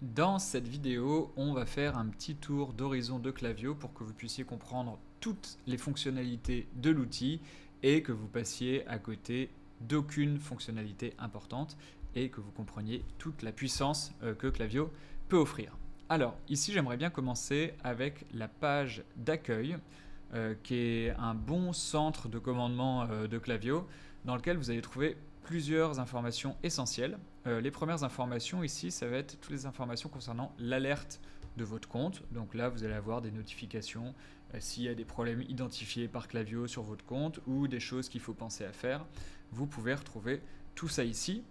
Dans cette vidéo, on va faire un petit tour d'horizon de Klaviyo pour que vous puissiez comprendre toutes les fonctionnalités de l'outil et que vous passiez à côté d'aucune fonctionnalité importante et que vous compreniez toute la puissance que Klaviyo peut offrir. Alors, ici, j'aimerais bien commencer avec la page d'accueil qui est un bon centre de commandement de Klaviyo dans lequel vous allez trouver plusieurs informations essentielles. Les premières informations ici, ça va être toutes les informations concernant l'alerte de votre compte. Donc là, vous allez avoir des notifications s'il y a des problèmes identifiés par Klaviyo sur votre compte ou des choses qu'il faut penser à faire. Vous pouvez retrouver tout ça ici.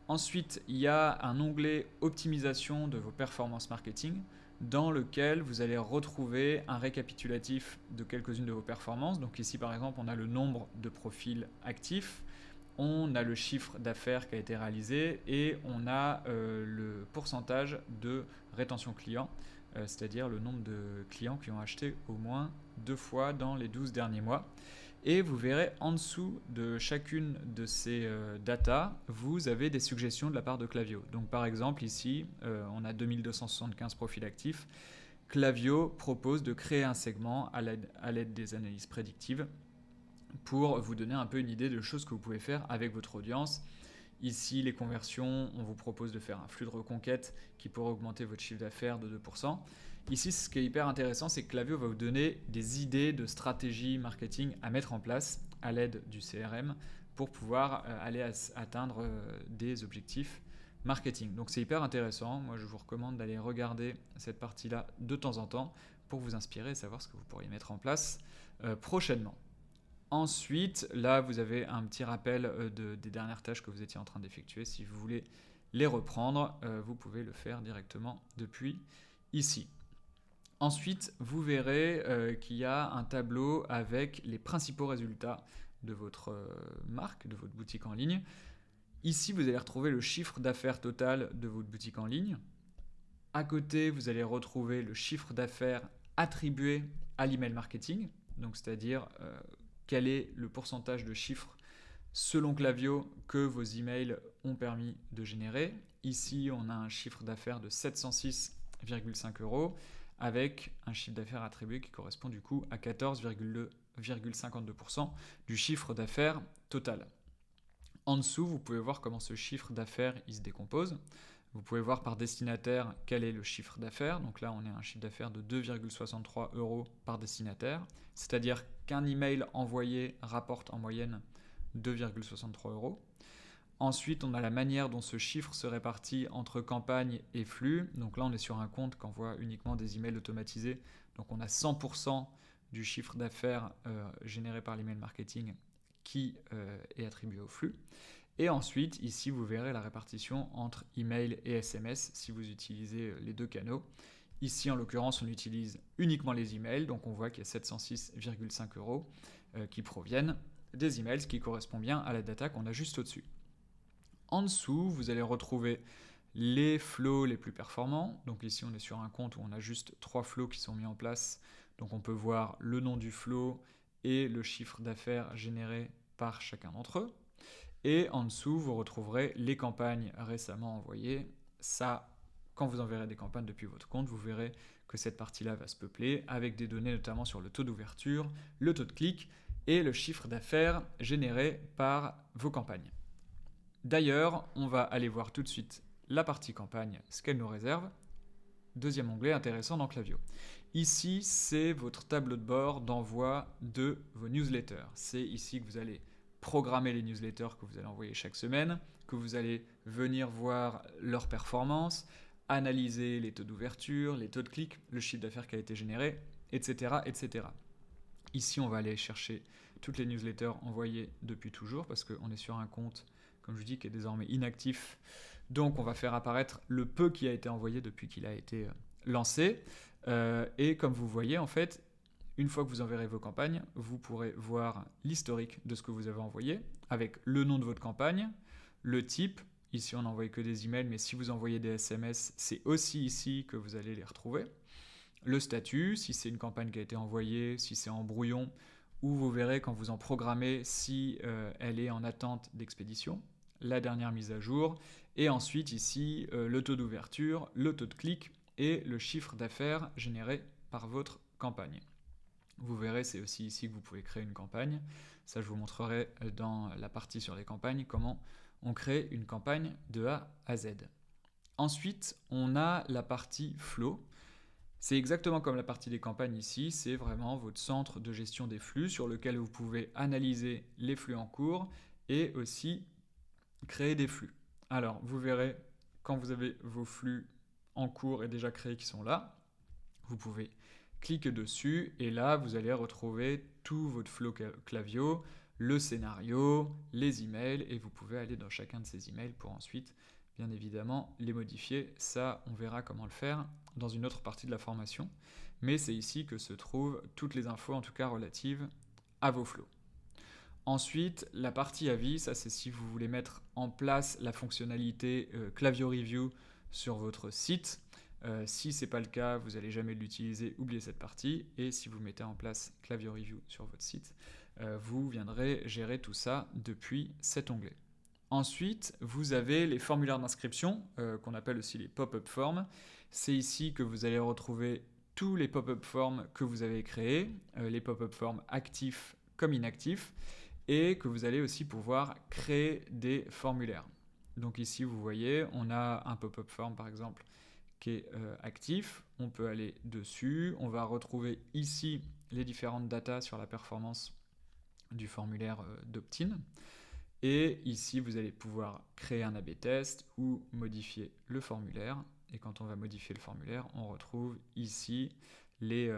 Ensuite, il y a un onglet optimisation de vos performances marketing dans lequel vous allez retrouver un récapitulatif de quelques-unes de vos performances. Donc ici, par exemple, on a le nombre de profils actifs, on a le chiffre d'affaires qui a été réalisé et on a le pourcentage de rétention client, c'est-à-dire le nombre de clients qui ont acheté au moins 2 fois dans les 12 derniers mois. Et vous verrez en dessous de chacune de ces datas, vous avez des suggestions de la part de Klaviyo. Donc par exemple ici, on a 2275 profils actifs. Klaviyo propose de créer un segment à l'aide des analyses prédictives pour vous donner un peu une idée de choses que vous pouvez faire avec votre audience. Ici, les conversions, on vous propose de faire un flux de reconquête qui pourrait augmenter votre chiffre d'affaires de 2%. Ici, ce qui est hyper intéressant, c'est que Klaviyo va vous donner des idées de stratégies marketing à mettre en place à l'aide du CRM pour pouvoir aller atteindre des objectifs marketing. Donc c'est hyper intéressant. Moi, je vous recommande d'aller regarder cette partie-là de temps en temps pour vous inspirer et savoir ce que vous pourriez mettre en place prochainement. Ensuite, là, vous avez un petit rappel des dernières tâches que vous étiez en train d'effectuer. Si vous voulez les reprendre, vous pouvez le faire directement depuis ici. Ensuite, vous verrez qu'il y a un tableau avec les principaux résultats de votre marque, de votre boutique en ligne. Ici, vous allez retrouver le chiffre d'affaires total de votre boutique en ligne. À côté, vous allez retrouver le chiffre d'affaires attribué à l'email marketing, donc c'est-à-dire quel est le pourcentage de chiffres selon Klaviyo que vos emails ont permis de générer. Ici, on a un chiffre d'affaires de 706,5 euros avec un chiffre d'affaires attribué qui correspond du coup à 14,52% du chiffre d'affaires total. En dessous, vous pouvez voir comment ce chiffre d'affaires il se décompose. Vous pouvez voir par destinataire quel est le chiffre d'affaires. Donc là, on est à un chiffre d'affaires de 2,63 euros par destinataire. C'est-à-dire qu'un email envoyé rapporte en moyenne 2,63 euros. Ensuite, on a la manière dont ce chiffre se répartit entre campagne et flux. Donc là, on est sur un compte qui envoie uniquement des emails automatisés. Donc on a 100% du chiffre d'affaires généré par l'email marketing qui est attribué au flux. Et ensuite, ici, vous verrez la répartition entre email et SMS si vous utilisez les deux canaux. Ici, en l'occurrence, on utilise uniquement les emails, donc on voit qu'il y a 706,5 euros qui proviennent des emails, ce qui correspond bien à la data qu'on a juste au-dessus. En dessous, vous allez retrouver les flows les plus performants. Donc ici, on est sur un compte où on a juste 3 flows qui sont mis en place. Donc on peut voir le nom du flow et le chiffre d'affaires généré par chacun d'entre eux. Et en dessous, vous retrouverez les campagnes récemment envoyées. Ça, quand vous enverrez des campagnes depuis votre compte, vous verrez que cette partie-là va se peupler avec des données notamment sur le taux d'ouverture, le taux de clic et le chiffre d'affaires généré par vos campagnes. D'ailleurs, on va aller voir tout de suite la partie campagne, ce qu'elle nous réserve. Deuxième onglet intéressant dans Klaviyo. Ici, c'est votre tableau de bord d'envoi de vos newsletters. C'est ici que vous allez programmer les newsletters que vous allez envoyer chaque semaine, que vous allez venir voir leurs performances, analyser les taux d'ouverture, les taux de clic, le chiffre d'affaires qui a été généré, etc., etc. Ici, on va aller chercher toutes les newsletters envoyées depuis toujours parce qu'on est sur un compte, comme je vous dis, qui est désormais inactif. Donc, on va faire apparaître le peu qui a été envoyé depuis qu'il a été lancé. Et comme vous voyez, en fait, une fois que vous enverrez vos campagnes, vous pourrez voir l'historique de ce que vous avez envoyé avec le nom de votre campagne, le type. Ici, on n'envoie que des emails, mais si vous envoyez des SMS, c'est aussi ici que vous allez les retrouver. Le statut, si c'est une campagne qui a été envoyée, si c'est en brouillon, ou vous verrez quand vous en programmez si elle est en attente d'expédition, la dernière mise à jour, Et ensuite ici, le taux d'ouverture, le taux de clic et le chiffre d'affaires généré par votre campagne. Vous verrez, c'est aussi ici que vous pouvez créer une campagne. Ça, je vous montrerai dans la partie sur les campagnes comment on crée une campagne de A à Z. Ensuite, on a la partie flow. C'est exactement comme la partie des campagnes ici, c'est vraiment votre centre de gestion des flux sur lequel vous pouvez analyser les flux en cours et aussi créer des flux. Alors, vous verrez, quand vous avez vos flux en cours et déjà créés qui sont là, vous pouvez cliquer dessus et là, vous allez retrouver tout votre flow Klaviyo, le scénario, les emails et vous pouvez aller dans chacun de ces emails pour ensuite, bien évidemment, les modifier. Ça, on verra comment le faire dans une autre partie de la formation. Mais c'est ici que se trouvent toutes les infos, en tout cas relatives à vos flows. Ensuite, la partie avis, ça c'est si vous voulez mettre en place la fonctionnalité Klaviyo Review sur votre site. Si ce n'est pas le cas, vous n'allez jamais l'utiliser, oubliez cette partie. Et si vous mettez en place Klaviyo Review sur votre site, vous viendrez gérer tout ça depuis cet onglet. Ensuite, vous avez les formulaires d'inscription, qu'on appelle aussi les pop-up forms. C'est ici que vous allez retrouver tous les pop-up forms que vous avez créés, les pop-up forms actifs comme inactifs, et que vous allez aussi pouvoir créer des formulaires. Donc ici, vous voyez, on a un pop-up form par exemple qui est actif. On peut aller dessus. On va retrouver ici les différentes datas sur la performance du formulaire d'opt-in. Et ici, vous allez pouvoir créer un A/B test ou modifier le formulaire. Et quand on va modifier le formulaire, on retrouve ici le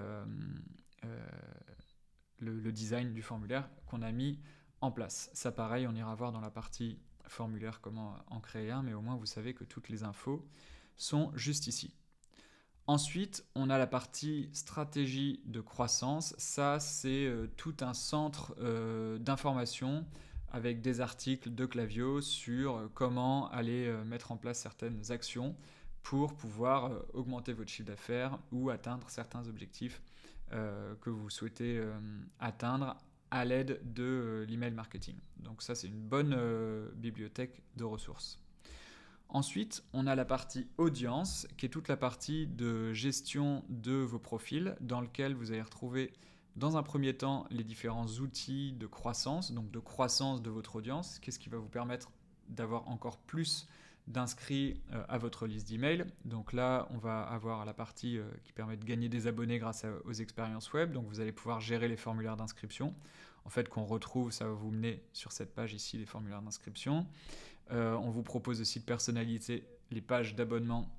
design du formulaire qu'on a mis en place. Ça, pareil, on ira voir dans la partie formulaire comment en créer un, mais au moins vous savez que toutes les infos sont juste ici. Ensuite, on a la partie stratégie de croissance. Ça, c'est tout un centre d'information avec des articles de Klaviyo sur comment aller mettre en place certaines actions pour pouvoir augmenter votre chiffre d'affaires ou atteindre certains objectifs que vous souhaitez atteindre à l'aide de l'email marketing. Donc ça, c'est une bonne bibliothèque de ressources. Ensuite, on a la partie audience, qui est toute la partie de gestion de vos profils, dans lequel vous allez retrouver dans un premier temps les différents outils de croissance, donc de croissance de votre audience. Qu'est-ce qui va vous permettre d'avoir encore plus d'inscrits à votre liste d'emails. Donc là, on va avoir la partie qui permet de gagner des abonnés grâce aux expériences web. Donc vous allez pouvoir gérer les formulaires d'inscription. En fait, qu'on retrouve, ça va vous mener sur cette page ici, les formulaires d'inscription. On vous propose aussi de personnaliser les pages d'abonnement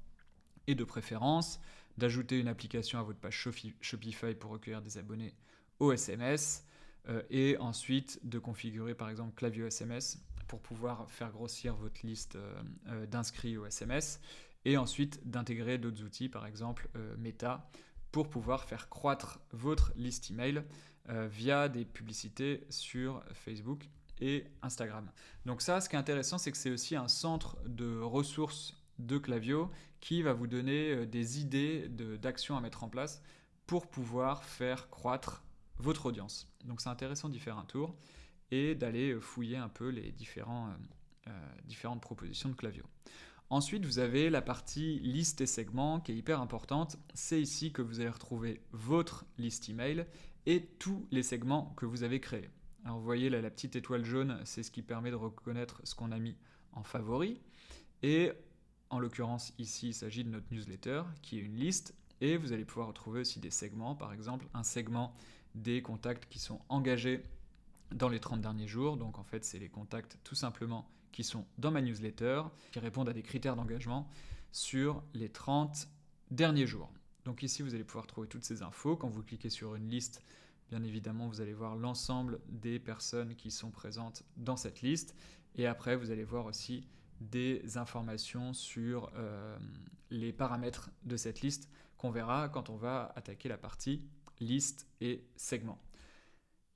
et de préférence, d'ajouter une application à votre page Shopify pour recueillir des abonnés au SMS, et ensuite de configurer par exemple Klaviyo SMS pour pouvoir faire grossir votre liste d'inscrits au SMS, et ensuite d'intégrer d'autres outils, par exemple Meta, pour pouvoir faire croître votre liste email via des publicités sur Facebook et Instagram. Donc ça, ce qui est intéressant, c'est que c'est aussi un centre de ressources de Klaviyo qui va vous donner des idées d'actions à mettre en place pour pouvoir faire croître votre audience. Donc c'est intéressant d'y faire un tour et d'aller fouiller un peu les différentes propositions de Klaviyo. Ensuite, vous avez la partie liste et segments qui est hyper importante. C'est ici que vous allez retrouver votre liste email et tous les segments que vous avez créés. Alors vous voyez là, la petite étoile jaune, c'est ce qui permet de reconnaître ce qu'on a mis en favori. Et en l'occurrence, ici, il s'agit de notre newsletter qui est une liste. Et vous allez pouvoir retrouver aussi des segments, par exemple un segment des contacts qui sont engagés dans les 30 derniers jours. Donc en fait, c'est les contacts tout simplement qui sont dans ma newsletter, qui répondent à des critères d'engagement sur les 30 derniers jours. Donc ici, vous allez pouvoir trouver toutes ces infos. Quand vous cliquez sur une liste, bien évidemment, vous allez voir l'ensemble des personnes qui sont présentes dans cette liste. Et après, vous allez voir aussi des informations sur les paramètres de cette liste qu'on verra quand on va attaquer la partie liste et segments.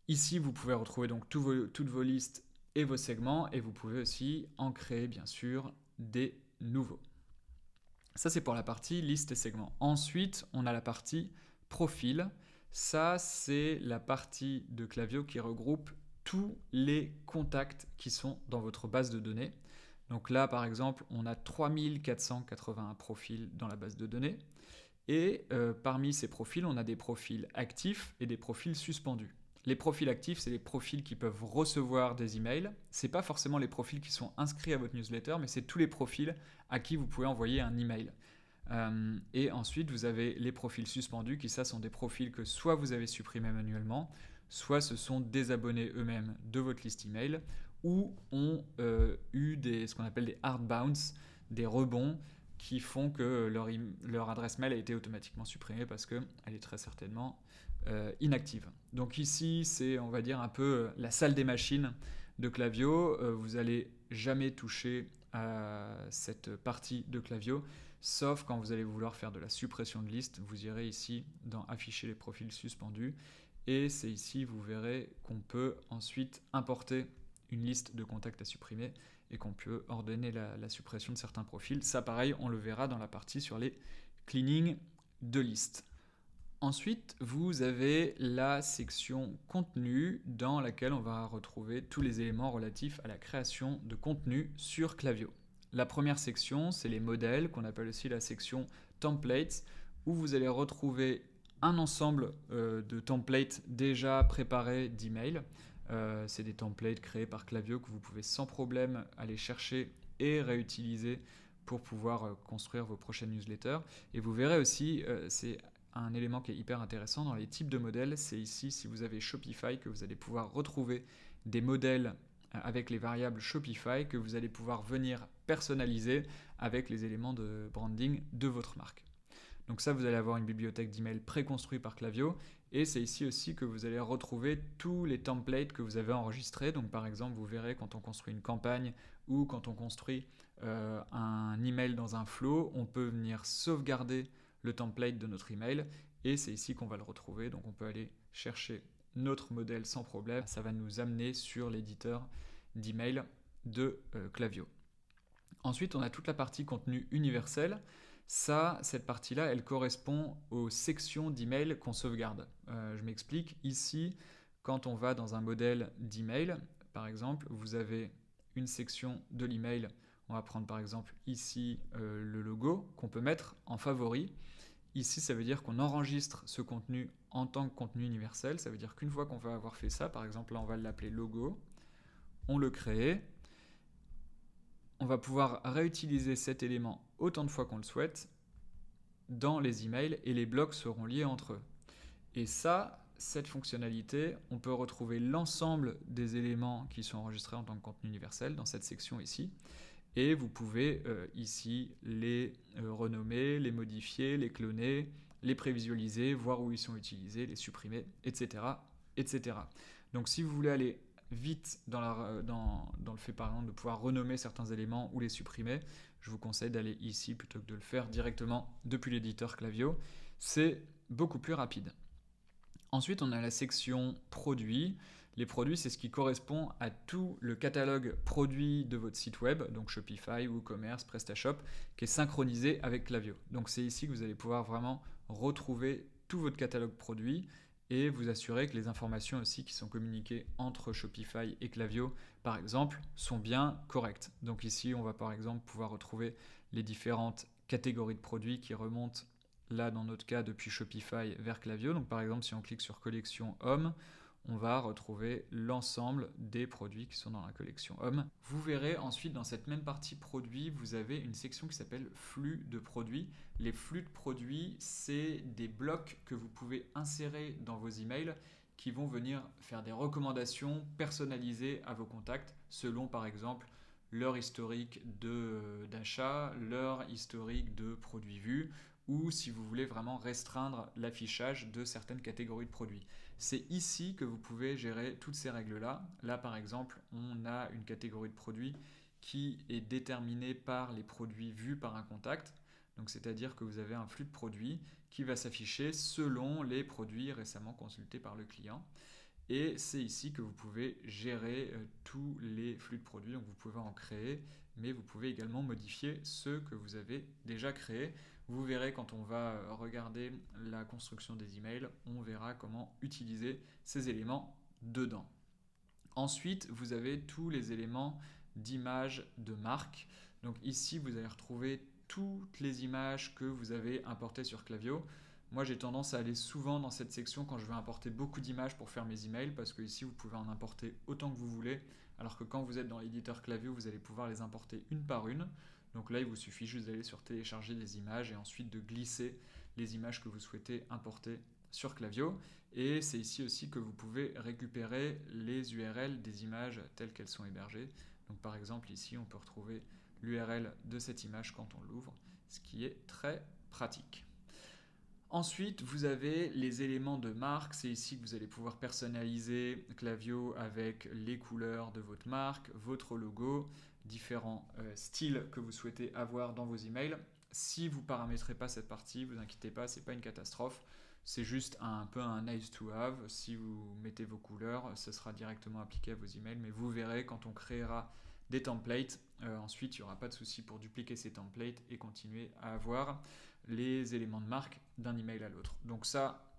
Ici, vous pouvez retrouver donc toutes vos listes et vos segments, et vous pouvez aussi en créer bien sûr des nouveaux. Ça, c'est pour la partie liste et segments. Ensuite, on a la partie profil. Ça, c'est la partie de Klaviyo qui regroupe tous les contacts qui sont dans votre base de données. Donc là, par exemple, on a 3481 profils dans la base de données. Et parmi ces profils, on a des profils actifs et des profils suspendus. Les profils actifs, c'est les profils qui peuvent recevoir des emails. Ce n'est pas forcément les profils qui sont inscrits à votre newsletter, mais c'est tous les profils à qui vous pouvez envoyer un email. Et ensuite, vous avez les profils suspendus, qui ça sont des profils que soit vous avez supprimés manuellement, soit ce sont des abonnés eux-mêmes de votre liste email, ou ont eu ce qu'on appelle des hard bounce, des rebonds, qui font que leur adresse mail a été automatiquement supprimée parce qu'elle est très certainement inactive. Donc ici, c'est, on va dire, un peu la salle des machines de Klaviyo. Vous n'allez jamais toucher à cette partie de Klaviyo, sauf quand vous allez vouloir faire de la suppression de liste. Vous irez ici dans Afficher les profils suspendus, et c'est ici, vous verrez, qu'on peut ensuite importer une liste de contacts à supprimer et qu'on peut ordonner la suppression de certains profils. Ça, pareil, on le verra dans la partie sur les cleaning de liste. Ensuite, vous avez la section contenu dans laquelle on va retrouver tous les éléments relatifs à la création de contenu sur Klaviyo. La première section, c'est les modèles, qu'on appelle aussi la section templates, où vous allez retrouver un ensemble de templates déjà préparés d'emails. C'est des templates créés par Klaviyo que vous pouvez sans problème aller chercher et réutiliser pour pouvoir construire vos prochaines newsletters. Et vous verrez aussi, c'est un élément qui est hyper intéressant dans les types de modèles, c'est ici, si vous avez Shopify, que vous allez pouvoir retrouver des modèles avec les variables Shopify que vous allez pouvoir venir personnaliser avec les éléments de branding de votre marque. Donc ça, vous allez avoir une bibliothèque d'emails préconstruite par Klaviyo, et c'est ici aussi que vous allez retrouver tous les templates que vous avez enregistrés. Donc par exemple, vous verrez quand on construit une campagne ou quand on construit un email dans un flow, on peut venir sauvegarder le template de notre email, et c'est ici qu'on va le retrouver. Donc on peut aller chercher notre modèle sans problème. Ça va nous amener sur l'éditeur d'email de Klaviyo. Ensuite, on a toute la partie contenu universel. Ça, cette partie-là, elle correspond aux sections d'email qu'on sauvegarde. Je m'explique. Ici, quand on va dans un modèle d'email, par exemple, vous avez une section de l'email. On va prendre par exemple ici le logo qu'on peut mettre en favori. Ici, ça veut dire qu'on enregistre ce contenu en tant que contenu universel. Ça veut dire qu'une fois qu'on va avoir fait ça, par exemple là, on va l'appeler logo. On le crée. On va pouvoir réutiliser cet élément autant de fois qu'on le souhaite dans les emails, et les blocs seront liés entre eux. Et ça, cette fonctionnalité, on peut retrouver l'ensemble des éléments qui sont enregistrés en tant que contenu universel dans cette section ici. Et vous pouvez ici les renommer, les modifier, les cloner, les prévisualiser, voir où ils sont utilisés, les supprimer, etc. etc. Donc si vous voulez aller vite dans le fait par exemple de pouvoir renommer certains éléments ou les supprimer, je vous conseille d'aller ici plutôt que de le faire directement depuis l'éditeur Klaviyo. C'est beaucoup plus rapide. Ensuite, on a la section produits. Les produits, c'est ce qui correspond à tout le catalogue produit de votre site web, donc Shopify, WooCommerce, PrestaShop, qui est synchronisé avec Klaviyo. Donc c'est ici que vous allez pouvoir vraiment retrouver tout votre catalogue produit et vous assurer que les informations aussi qui sont communiquées entre Shopify et Klaviyo, par exemple, sont bien correctes. Donc ici, on va par exemple pouvoir retrouver les différentes catégories de produits qui remontent là dans notre cas depuis Shopify vers Klaviyo. Donc par exemple, si on clique sur collection homme, on va retrouver l'ensemble des produits qui sont dans la collection homme. Vous verrez ensuite dans cette même partie produits, vous avez une section qui s'appelle flux de produits. Les flux de produits, c'est des blocs que vous pouvez insérer dans vos emails qui vont venir faire des recommandations personnalisées à vos contacts selon par exemple leur historique d'achat, leur historique de produits vus, ou si vous voulez vraiment restreindre l'affichage de certaines catégories de produits. C'est ici que vous pouvez gérer toutes ces règles-là. Là, par exemple, on a une catégorie de produits qui est déterminée par les produits vus par un contact. Donc, c'est-à-dire que vous avez un flux de produits qui va s'afficher selon les produits récemment consultés par le client. Et c'est ici que vous pouvez gérer tous les flux de produits. Donc vous pouvez en créer, mais vous pouvez également modifier ceux que vous avez déjà créés. Vous verrez quand on va regarder la construction des emails, on verra comment utiliser ces éléments dedans. Ensuite, vous avez tous les éléments d'images de marque. Donc ici, vous allez retrouver toutes les images que vous avez importées sur Klaviyo. Moi, j'ai tendance à aller souvent dans cette section quand je veux importer beaucoup d'images pour faire mes emails, parce que ici, vous pouvez en importer autant que vous voulez, alors que quand vous êtes dans l'éditeur Klaviyo, vous allez pouvoir les importer une par une. Donc là, il vous suffit juste d'aller sur télécharger des images et ensuite de glisser les images que vous souhaitez importer sur Klaviyo. Et c'est ici aussi que vous pouvez récupérer les URL des images telles qu'elles sont hébergées. Donc par exemple, ici, on peut retrouver l'URL de cette image quand on l'ouvre, ce qui est très pratique. Ensuite, vous avez les éléments de marque. C'est ici que vous allez pouvoir personnaliser Klaviyo avec les couleurs de votre marque, votre logo, différents styles que vous souhaitez avoir dans vos emails. Si vous ne paramétrez pas cette partie, vous inquiétez pas, ce n'est pas une catastrophe. C'est juste un peu un nice to have. Si vous mettez vos couleurs, ce sera directement appliqué à vos emails. Mais vous verrez quand on créera des templates. Ensuite, il n'y aura pas de souci pour dupliquer ces templates et continuer à avoir les éléments de marque d'un email à l'autre. Donc ça,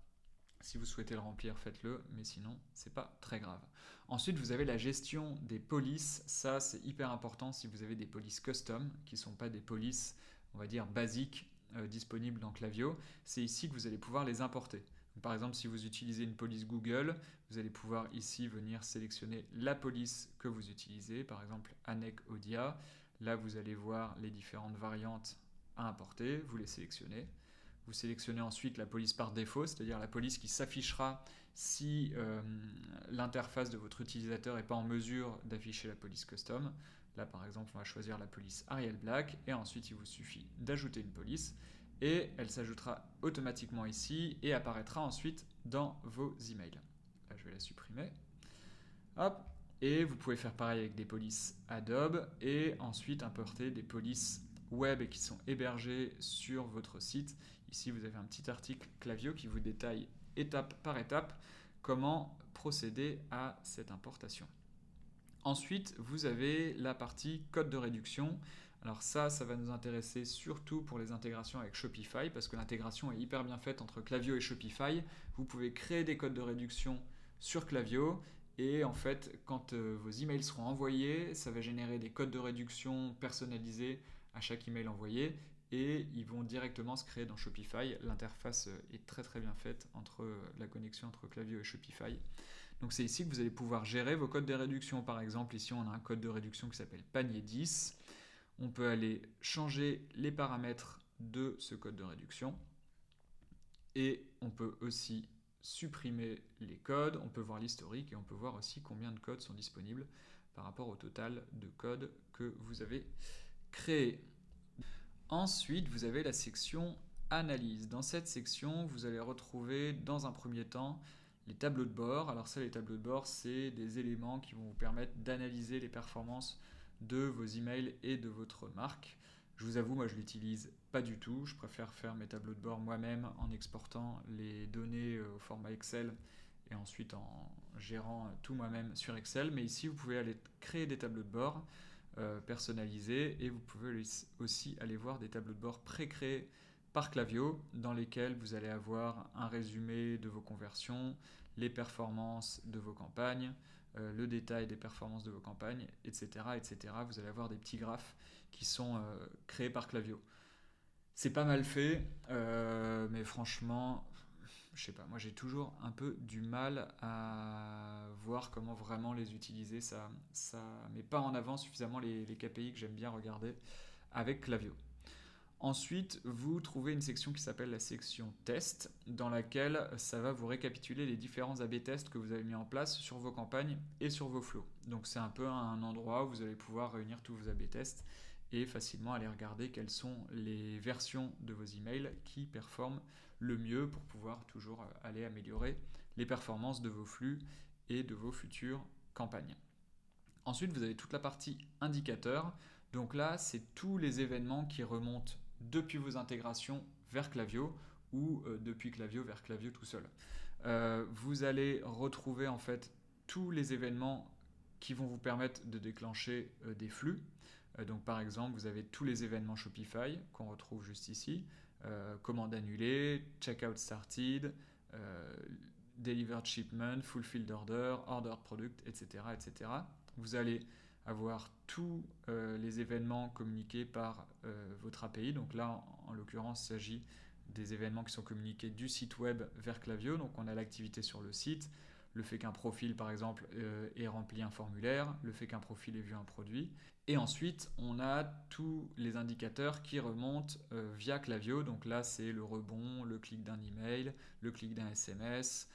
si vous souhaitez le remplir, faites-le, mais sinon, c'est pas très grave. Ensuite, vous avez la gestion des polices. Ça, c'est hyper important si vous avez des polices custom, qui ne sont pas des polices, on va dire, basiques, disponibles dans Klaviyo. C'est ici que vous allez pouvoir les importer. Par exemple, si vous utilisez une police Google, vous allez pouvoir ici venir sélectionner la police que vous utilisez, par exemple Anek Odia. Là, vous allez voir les différentes variantes à importer, vous les sélectionnez. Vous sélectionnez ensuite la police par défaut, c'est-à-dire la police qui s'affichera si l'interface de votre utilisateur n'est pas en mesure d'afficher la police custom. Là, par exemple, on va choisir la police Arial Black et ensuite, il vous suffit d'ajouter une police et elle s'ajoutera automatiquement ici et apparaîtra ensuite dans vos emails. Là, je vais la supprimer. Hop. Et vous pouvez faire pareil avec des polices Adobe et ensuite importer des polices web qui sont hébergées sur votre site. Ici, vous avez un petit article Klaviyo qui vous détaille étape par étape comment procéder à cette importation. Ensuite, vous avez la partie code de réduction. Alors ça va nous intéresser surtout pour les intégrations avec Shopify parce que l'intégration est hyper bien faite entre Klaviyo et Shopify. Vous pouvez créer des codes de réduction sur Klaviyo et en fait, quand vos emails seront envoyés, ça va générer des codes de réduction personnalisés à chaque email envoyé et ils vont directement se créer dans Shopify. L'interface est très très bien faite entre la connexion entre Klaviyo et Shopify. Donc c'est ici que vous allez pouvoir gérer vos codes de réduction. Par exemple, ici on a un code de réduction qui s'appelle panier 10. On peut aller changer les paramètres de ce code de réduction. Et on peut aussi supprimer les codes, on peut voir l'historique et on peut voir aussi combien de codes sont disponibles par rapport au total de codes que vous avez créés. Ensuite, vous avez la section analyse. Dans cette section, vous allez retrouver dans un premier temps les tableaux de bord. Alors ça, les tableaux de bord, c'est des éléments qui vont vous permettre d'analyser les performances de vos emails et de votre marque. Je vous avoue, moi je l'utilise pas du tout. Je préfère faire mes tableaux de bord moi-même en exportant les données au format Excel et ensuite en gérant tout moi-même sur Excel. Mais ici, vous pouvez aller créer des tableaux de bord personnalisés et vous pouvez aussi aller voir des tableaux de bord pré-créés par Klaviyo dans lesquels vous allez avoir un résumé de vos conversions, les performances de vos campagnes, le détail des performances de vos campagnes, etc., etc. Vous allez avoir des petits graphes qui sont créés par Klaviyo. C'est pas mal fait, mais franchement, je sais pas, moi j'ai toujours un peu du mal à voir comment vraiment les utiliser. Ça met pas en avant suffisamment les KPI que j'aime bien regarder avec Klaviyo. Ensuite, vous trouvez une section qui s'appelle la section test, dans laquelle ça va vous récapituler les différents A/B tests que vous avez mis en place sur vos campagnes et sur vos flows. Donc c'est un peu un endroit où vous allez pouvoir réunir tous vos A/B tests et facilement aller regarder quelles sont les versions de vos emails qui performent le mieux pour pouvoir toujours aller améliorer les performances de vos flux et de vos futures campagnes. Ensuite, vous avez toute la partie indicateurs. Donc là, c'est tous les événements qui remontent depuis vos intégrations vers Klaviyo ou depuis Klaviyo vers Klaviyo tout seul. Vous allez retrouver en fait tous les événements qui vont vous permettre de déclencher des flux. Donc par exemple, vous avez tous les événements Shopify qu'on retrouve juste ici. Commande annulée, checkout started, delivered shipment, fulfilled order, ordered product, etc., etc. Vous allez avoir tous les événements communiqués par votre API. Donc là, en l'occurrence, il s'agit des événements qui sont communiqués du site web vers Klaviyo. Donc on a l'activité sur le site, le fait qu'un profil par exemple ait rempli un formulaire, le fait qu'un profil ait vu un produit. Et ensuite on a tous les indicateurs qui remontent via Klaviyo. Donc là c'est le rebond, le clic d'un email, le clic d'un SMS,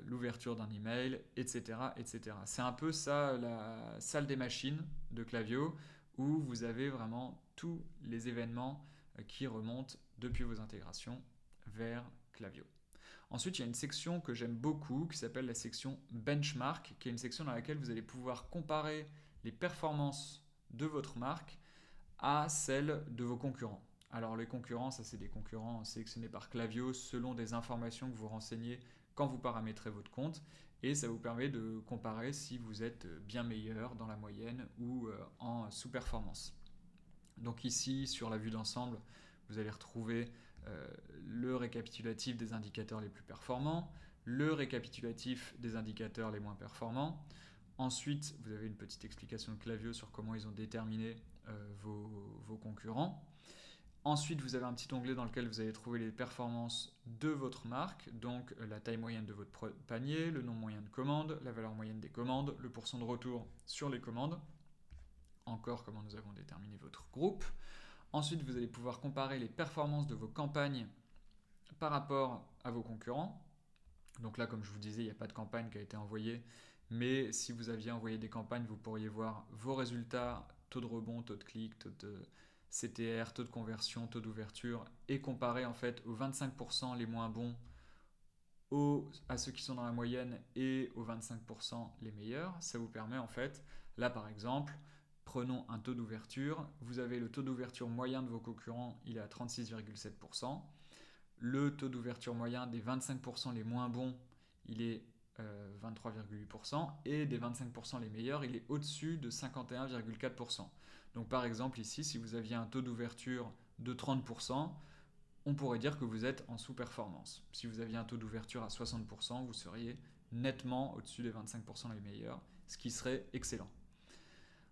l'ouverture d'un email, etc., etc. C'est un peu ça la salle des machines de Klaviyo où vous avez vraiment tous les événements qui remontent depuis vos intégrations vers Klaviyo. Ensuite, il y a une section que j'aime beaucoup qui s'appelle la section Benchmark, qui est une section dans laquelle vous allez pouvoir comparer les performances de votre marque à celles de vos concurrents. Alors les concurrents, ça c'est des concurrents sélectionnés par Klaviyo selon des informations que vous renseignez quand vous paramétrez votre compte et ça vous permet de comparer si vous êtes bien meilleur dans la moyenne ou en sous-performance. Donc ici, sur la vue d'ensemble, vous allez retrouver le récapitulatif des indicateurs les plus performants, le récapitulatif des indicateurs les moins performants. Ensuite, vous avez une petite explication de Klaviyo sur comment ils ont déterminé vos concurrents. Ensuite, vous avez un petit onglet dans lequel vous allez trouver les performances de votre marque, donc la taille moyenne de votre panier, le nombre moyen de commandes, la valeur moyenne des commandes, le pourcent de retour sur les commandes, encore comment nous avons déterminé votre groupe. Ensuite, vous allez pouvoir comparer les performances de vos campagnes par rapport à vos concurrents. Donc là, comme je vous disais, il n'y a pas de campagne qui a été envoyée, mais si vous aviez envoyé des campagnes, vous pourriez voir vos résultats, taux de rebond, taux de clic, taux de CTR, taux de conversion, taux d'ouverture, et comparer en fait aux 25% les moins bons à ceux qui sont dans la moyenne et aux 25% les meilleurs. Ça vous permet en fait, là par exemple, prenons un taux d'ouverture. Vous avez le taux d'ouverture moyen de vos concurrents, il est à 36,7%. Le taux d'ouverture moyen des 25% les moins bons, il est 23,8%. Et des 25% les meilleurs, il est au-dessus de 51,4%. Donc par exemple ici, si vous aviez un taux d'ouverture de 30%, on pourrait dire que vous êtes en sous-performance. Si vous aviez un taux d'ouverture à 60%, vous seriez nettement au-dessus des 25% les meilleurs, ce qui serait excellent.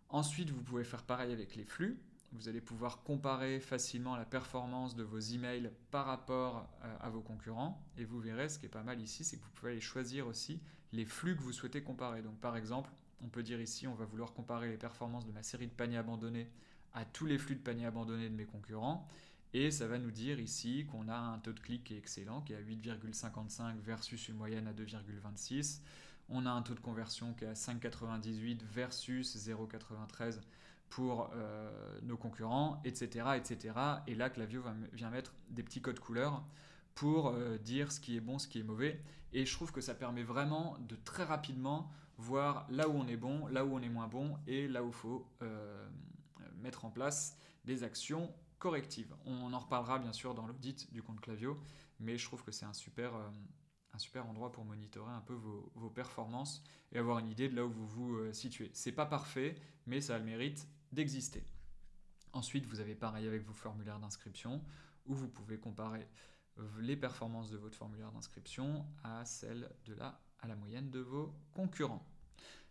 Ensuite, vous pouvez faire pareil avec les flux. Vous allez pouvoir comparer facilement la performance de vos emails par rapport à vos concurrents. Et vous verrez, ce qui est pas mal ici, c'est que vous pouvez aller choisir aussi les flux que vous souhaitez comparer. Donc par exemple, on peut dire ici, on va vouloir comparer les performances de ma série de paniers abandonnés à tous les flux de paniers abandonnés de mes concurrents. Et ça va nous dire ici qu'on a un taux de clic qui est excellent, qui est à 8,55 versus une moyenne à 2,26. On a un taux de conversion qui est à 5,98 versus 0,93 pour nos concurrents, etc., etc. Et là, Klaviyo vient mettre des petits codes couleurs pour dire ce qui est bon, ce qui est mauvais. Et je trouve que ça permet vraiment de très rapidement voir là où on est bon, là où on est moins bon, et là où il faut mettre en place des actions correctives. On en reparlera bien sûr dans l'audit du compte Klaviyo, mais je trouve que c'est un super endroit pour monitorer un peu vos performances et avoir une idée de là où vous vous situez. C'est pas parfait, mais ça a le mérite d'exister. Ensuite, vous avez pareil avec vos formulaires d'inscription, où vous pouvez comparer les performances de votre formulaire d'inscription à celles à la moyenne de vos concurrents.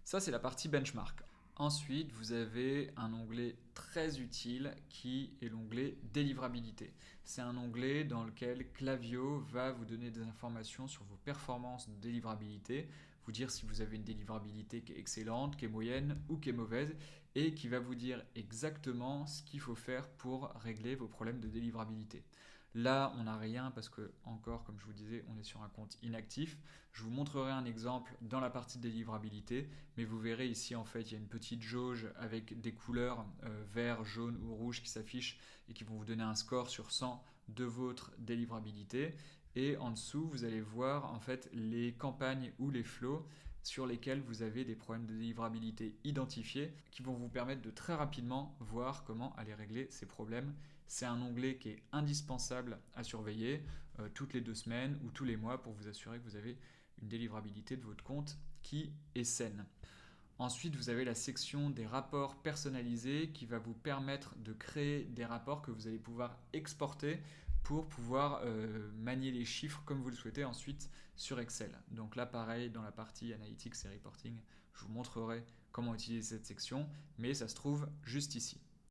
Ça, c'est la partie benchmark. Ensuite, vous avez un onglet très utile qui est l'onglet délivrabilité. C'est un onglet dans lequel Klaviyo va vous donner des informations sur vos performances de délivrabilité, vous dire si vous avez une délivrabilité qui est excellente, qui est moyenne ou qui est mauvaise, et qui va vous dire exactement ce qu'il faut faire pour régler vos problèmes de délivrabilité. Là, on n'a rien parce que, encore, comme je vous disais, on est sur un compte inactif. Je vous montrerai un exemple dans la partie de délivrabilité, mais vous verrez ici, en fait, il y a une petite jauge avec des couleurs vert, jaune ou rouge qui s'affichent et qui vont vous donner un score sur 100 de votre délivrabilité. Et en dessous, vous allez voir, en fait, les campagnes ou les flows sur lesquels vous avez des problèmes de délivrabilité identifiés qui vont vous permettre de très rapidement voir comment aller régler ces problèmes. C'est un onglet qui est indispensable à surveiller toutes les 2 semaines ou tous les mois pour vous assurer que vous avez une délivrabilité de votre compte qui est saine. Ensuite, vous avez la section des rapports personnalisés qui va vous permettre de créer des rapports que vous allez pouvoir exporter pour pouvoir manier les chiffres comme vous le souhaitez ensuite sur Excel. Donc là, pareil, dans la partie Analytics et Reporting, je vous montrerai comment utiliser cette section, mais ça se trouve juste ici.